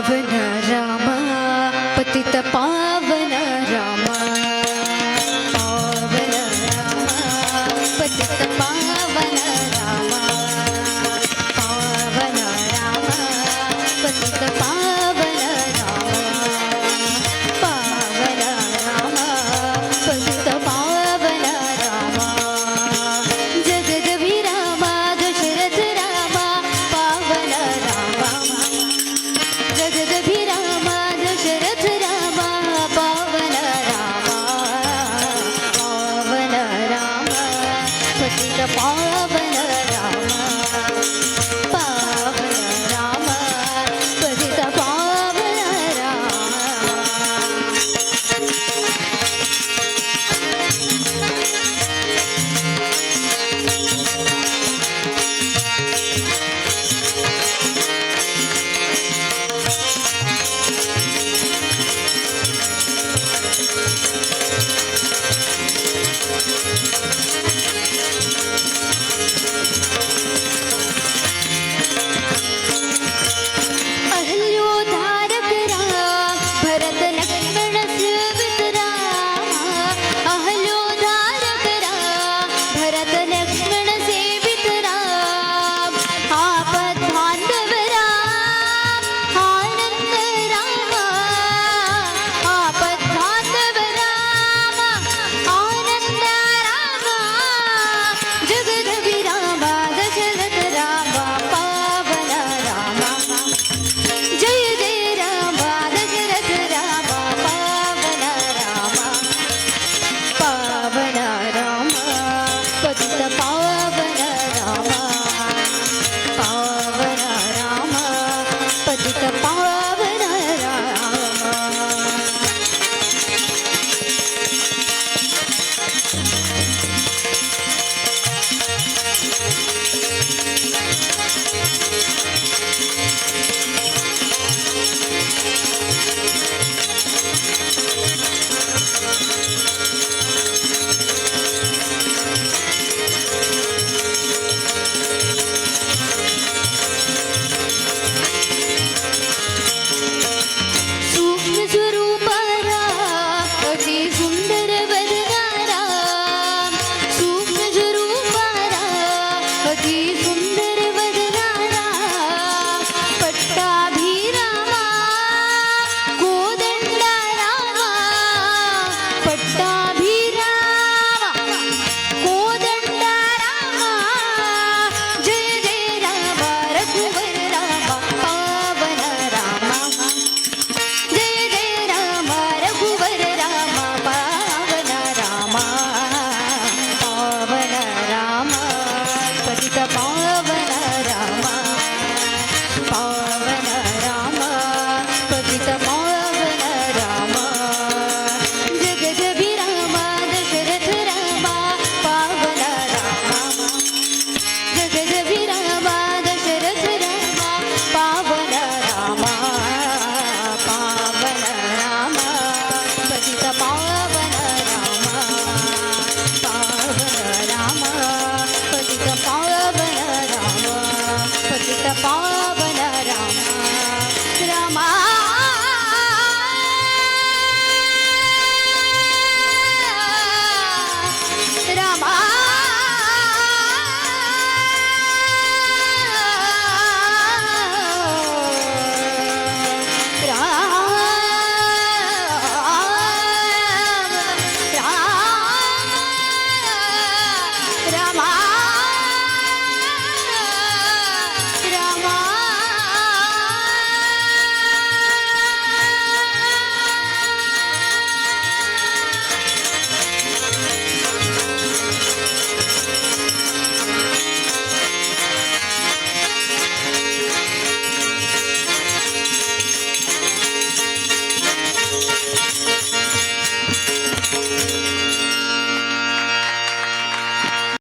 पावन राम पतित पावन राम पावन राम पतित पावन राम पावन राम पतित पावन राम पावन राम पतित पावन राम जगदभिराम दशरथ राम पावन राम जगदभिराम दशरथ राम पावन राम पावन राम पतित पावन राम पावन राम पतित पावन राम अहल्योद्धारक राम भरत लक्ष्मण सेवित राम अहल्योद्धारक राम भरत लक्ष्मण सेवित राम आपद बांधव राम आनंद राम आपद बांधव राम आनंद राम जगदभिराम दशरथ राम पावन राम जय जय राम दशरथ राम पावन राम पावन राम पतित पावन राम पावन राम पतित